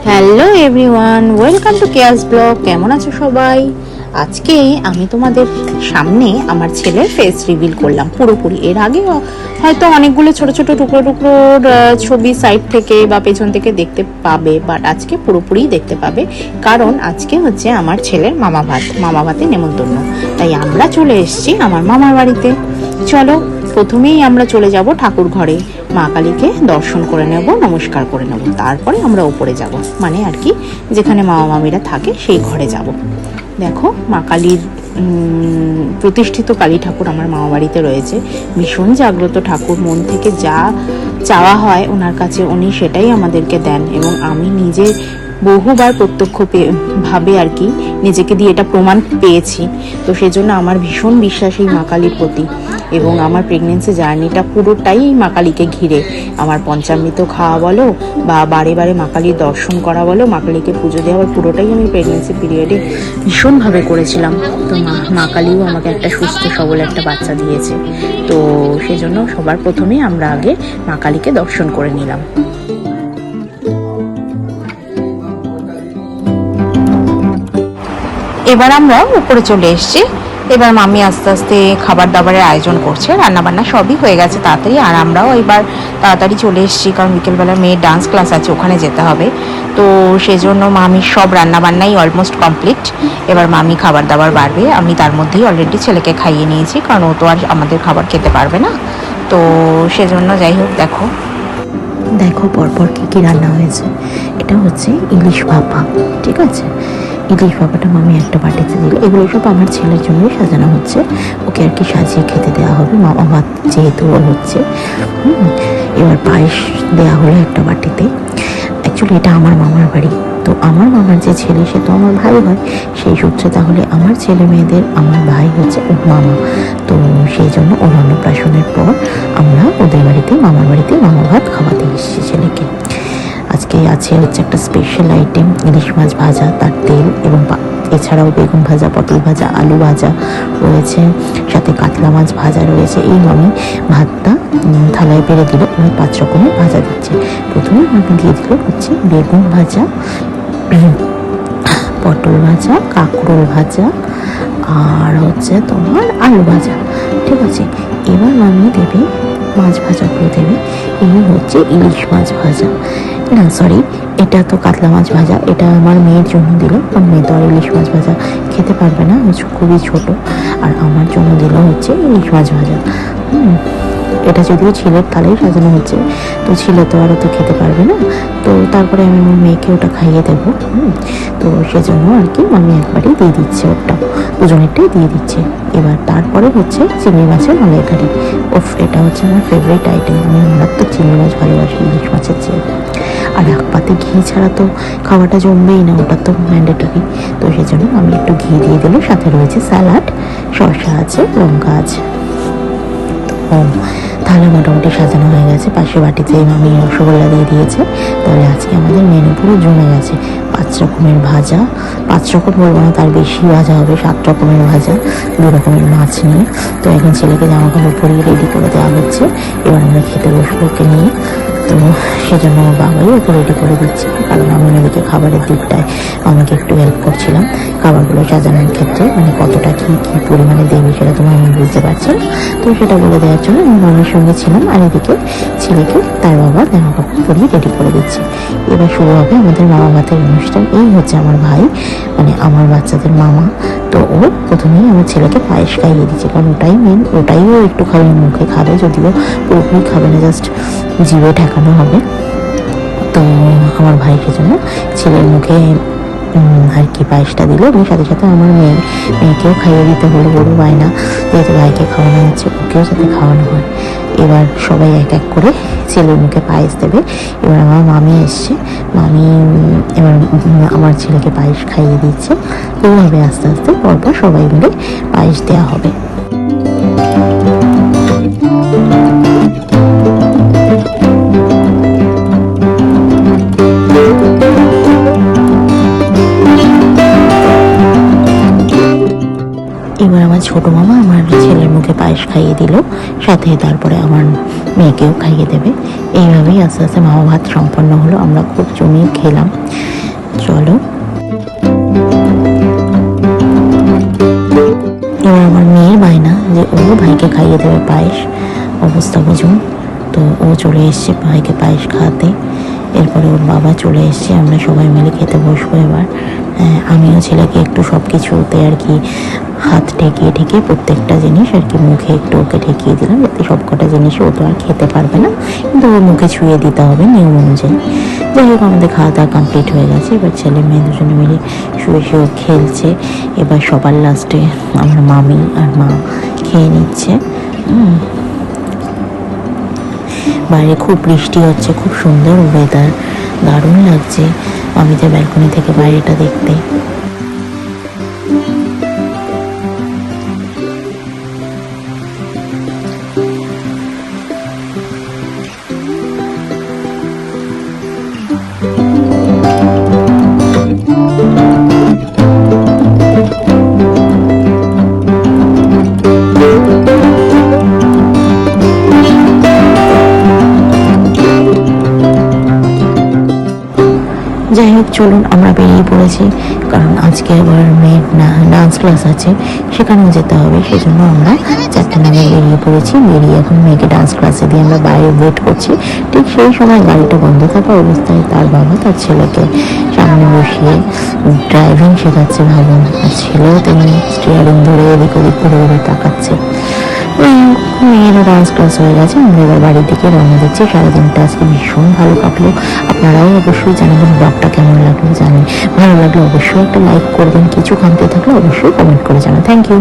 Hello everyone, welcome to Keya's blog. কেমন আছো সবাই? আজকে আমি তোমাদের সামনে আমার ছেলের ফেস রিভিল করলাম পুরোপুরি। এর আগে হয়তো অনেকগুলো ছোট ছোট টুকরো টুকরোর ছবি সাইড থেকে বা পেছন থেকে দেখতে পাবে, বাট আজকে পুরোপুরি দেখতে পাবে, কারণ আজকে হচ্ছে আমার ছেলের মামা ভাতে নেমন্তন্ন। তাই আমরা চলে এসেছি আমার মামার বাড়িতে। চলো প্রথমেই আমরা চলে যাব ঠাকুর ঘরে, মা কালীকে দর্শন করে নেব, নমস্কার করে নেব, তারপরে আমরা উপরে যাব, মানে আর কি যেখানে মামা মামিরা থাকে সেই ঘরে যাব। দেখো মা কালীর প্রতিষ্ঠিত কালী ঠাকুর আমার মামা বাড়িতে রয়েছে। ভীষণ জাগ্রত ঠাকুর, মন থেকে যা চাওয়া হয় ওনার কাছে উনি সেটাই আমাদেরকে দেন, এবং আমি নিজে বহুবার প্রত্যক্ষ ভাবে আর কি নিজেকে দিয়ে এটা প্রমাণ পেয়েছি। তো সেজন্য আমার ভীষণ বিশ্বাস এই মা কালীর প্রতি, এবং আমার প্রেগনেন্সি জার্নিটা পুরোটাই মা কালীকে ঘিরে। আমার পঞ্চামৃত খাওয়া বলো বা বারে বারে মা কালীর দর্শন করা বলো, মা কালীকে পুজো দেওয়া, পুরোটাই আমি প্রেগনেন্সি পিরিয়ডে ভীষণভাবে করেছিলাম। তো মা কালীও আমাকে একটা সুস্থ সবল একটা বাচ্চা দিয়েছে। তো সেজন্য সবার প্রথমেই আমরা আগে মা কালীকে দর্শন করে নিলাম। এবার আমরা উপরে চলে এসেছি। এবার মামি আস্তে আস্তে খাবার দাবারের আয়োজন করছে, রান্নাবান্না সবই হয়ে গেছে তাড়াতাড়ি, আর আমরাও এবার তাড়াতাড়ি চলে এসেছি, কারণ বিকেলবেলা মেয়ের ডান্স ক্লাস আছে, ওখানে যেতে হবে। তো সেজন্য মামির সব রান্নাবান্নাই অলমোস্ট কমপ্লিট। এবার মামি খাবার দাবার বাড়বে, আমি তার মধ্যেই অলরেডি ছেলেকে খাইয়ে নিয়েছি, কারণ ও তো আর আমাদের খাবার খেতে পারবে না। তো সেজন্য যাই হোক, দেখো পরপর কী কী রান্না হয়েছে। এটা হচ্ছে ইলিশ ভাপা, ঠিক আছে। ইলিশ ভাপাটা মামি একটা বাটিতে দিল। এগুলো সব আমার ছেলের জন্যই সাজানো হচ্ছে, ওকে আর কি সাজিয়ে খেতে দেওয়া হবে, মামা ভাত যেহেতু ওর হচ্ছে। এবার পায়েস দেওয়া হলো একটা বাটিতে। অ্যাকচুয়ালি এটা আমার মামার বাড়ি, তো আমার মামার যে ছেলে সে তো আমার ভাই হয়, সেই সূত্রে তাহলে আমার ছেলে মেয়েদের আমার ভাই হচ্ছে ওর মামা। তো সেই জন্য ওর অন্নপ্রাশনের পর আমরা ওদের বাড়িতে মামার বাড়িতে মামা ভাত খাওয়াতে এসেছি ছেলেকে। আজকে আছে হচ্ছে একটা স্পেশাল আইটেম, ইলিশ মাছ ভাজা, তার তেল, এবং এছাড়াও বেগুন ভাজা, পটল ভাজা, আলু ভাজা রয়েছে, সাথে কাতলা মাছ ভাজা রয়েছে। এই মামি ভাতটা থালায় বেড়ে দিল, এবং 5 রকমের ভাজা দিচ্ছে। প্রথমে মামি দিয়ে দিল হচ্ছে বেগুন ভাজা, পটল ভাজা, কাঁকরোল ভাজা, আর হচ্ছে তোমার আলু ভাজা, ঠিক আছে। এবার মামি দেবে মাছ ভাজাগুলো দেবে। এই হচ্ছে ইলিশ মাছ ভাজা, না সরি, এটা তো কাতলা মাছ ভাজা, এটা আমার মেয়ের জন্য দিল, আমার মেয়ে তো আর ইলিশ মাছ ভাজা খেতে পারবে না, খুবই ছোট। আর আমার জন্য দিল হচ্ছে ইলিশ মাছ ভাজা। এটা যদিও ছেলের থালেই সাজানো হচ্ছে, তো ছেলে তো আর তো খেতে পারবে না, তো তারপরে আমি আমার মেয়েকে ওটা খাইয়ে দেবো। তো সেজন্য আর কি আমি একবারই দিয়ে দিচ্ছে, ওটা দুজনেরটাই দিয়ে দিচ্ছে। এবার তারপরে হচ্ছে চিংড়ি মাছের মালাইকারি। এটা হচ্ছে আমার ফেভারিট আইটেম, আমি মারাত্মক চিংড়ি মাছ ভালোবাসি ইলিশ মাছের চেয়ে। আর এক পাতে ঘি ছাড়া তো খাওয়াটা জমবেই না, ওটা তো ম্যান্ডেটরি। তো সেজন্য আমি একটু ঘি দিয়ে দিলে, সাথে রয়েছে স্যালাড, শসা আছে, লঙ্কা আছে। তাহলে মোটামুটি সাজানো হয়ে গেছে। পাশে বাটিতে মামি রসগোল্লা দিয়ে দিয়েছে। তাহলে আজকে আমাদের মেনু পুরো জমে গেছে। 5 রকমের ভাজা, 5 রকম বলবো না, তার বেশি ভাজা হবে, 7 রকমের ভাজা, 2 রকমের মাছ নিয়ে। তো এখন ছেলেকে জামা কাপড় পরিয়ে রেডি করে দেওয়া হচ্ছে। এবার আমরা খেতে বসবো ওকে নিয়ে। তো সেজন্য আমার বাবাই ওকে রেডি করে দিচ্ছে, কারণ আমি ওদিকে খাবারের দিকটায় আমাকে একটু হেল্প করছিলাম, খাবারগুলো সাজানোর ক্ষেত্রে, মানে কতটা কী কী পরিমাণে দেবে সেটা তোমার আমি বুঝতে পারছি না। তো সেটা বলে দেওয়ার জন্য আমি মামির সঙ্গে ছিলাম, আর এদিকে ছেলেকে তার বাবা জামা কাপড় পরিয়ে রেডি করে দিচ্ছে। এবার শুরু হবে আমাদের মামা ভাতের অনুষ্ঠান। এই হচ্ছে আমার ভাই, মানে আমার বাচ্চাদের মামা। তো ও প্রথমেই আমার ছেলেকে পায়েস খাইয়ে দিচ্ছে, কারণ ওটাই মেন, ওটাইও একটু খালি মুখে খাবে, যদিও পুরোপুরি খাবে না, জাস্ট জিভে ঠেকানো হবে। তো আমার ভাইকে জন্য ছেলের মুখে আর কি পায়েসটা দিল, এবং সাথে সাথে আমার মেয়েকেও খাইয়ে দিতে হলো, বড় বায়না, যেহেতু ভাইকে খাওয়ানো হচ্ছে ওকেও যাতে খাওয়ানো হয়। এবার সবাই এক এক করে ছেলের মুখে পায়েস দেবে। এবার আমার মামি এসছে, মামি এবার আমার ছেলেকে পায়েস খাইয়ে দিচ্ছে। এইভাবে আস্তে আস্তে পরপর সবাই মিলে পায়েস দেওয়া হবে। এবার আমার ছোটো মামা আমার ছেলের মুখে পায়েস খাইয়ে দিল, সাথে তারপরে আমার মেয়েকেও খাইয়ে দেবে। এইভাবেই আস্তে আস্তে মামা ভাত সম্পন্ন হলো। আমরা খুব জমিয়ে খেলাম। চলো এবার আমার মেয়ের বায়না যে ও ভাইকে খাইয়ে দেবে পায়েস, অবস্থা বুঝুন। তো ও চলে এসছে ভাইকে পায়েস খাওয়াতে, এরপরে ওর বাবা চলে এসছে, আমরা সবাই মিলে খেতে বসবো এবার। আমিও ছেলেকে একটু সব কিছুতে আর কি হাত ঠেকিয়ে ঠেকিয়ে প্রত্যেকটা জিনিস আর কি মুখে একটু ওকে ঠেকিয়ে দিলাম, যাতে সব কটা জিনিস ও তো আর খেতে পারবে না, কিন্তু ওর মুখে ছুঁয়ে দিতে হবে নিয়ম অনুযায়ী। যাই হোক আমাদের খাওয়া দাওয়া কমপ্লিট হয়ে গেছে, এবার ছেলে মেয়ে দুজনে মিলে শুয়ে শুয়ে খেলছে। এবার সবার লাস্টে আমার মামি আর মা খেয়ে নিচ্ছে। বাইরে খুব বৃষ্টি হচ্ছে, খুব সুন্দর ওয়েদার, দারুণ লাগছে মামিদের ব্যালকনি থেকে বাইরেটা দেখতে। যাই হোক চলুন আমরা বেরিয়ে পড়েছি, কারণ আজকে আবার মেয়ের ডান্স ক্লাস আছে, সেখানেও যেতে হবে, সেজন্য আমরা 4টে নাগাদ বেরিয়ে পড়েছি। বেরিয়ে এখন মেয়েকে ডান্স ক্লাসে দিয়ে আমরা বাইরে ওয়েট করছি। ঠিক সেই সময় গাড়িটা বন্ধ থাকা অবস্থায় তার বাবা তার ছেলেকে সামনে বসিয়ে ড্রাইভিং শেখাচ্ছে ভাবুন, আর ছেলেও তেমনি স্টিয়ারিং ধরে এদিক ওদিক ঘুরে ঘুরে তাকাচ্ছে। মেয়েরও ডান্স ক্লাস হয়ে গেছে, আমরা এবার বাড়ির দিকে রওনা দিচ্ছি। সারাদিনটা আজকে ভীষণ ভালো কাটলো। আপনারাও অবশ্যই জানাবেন ব্লগটা কেমন লাগলো, জানেন ভালো লাগলে অবশ্যই একটা লাইক করবেন, কিছু খামতে থাকলে অবশ্যই কমেন্ট করে জানাবেন। Thank you.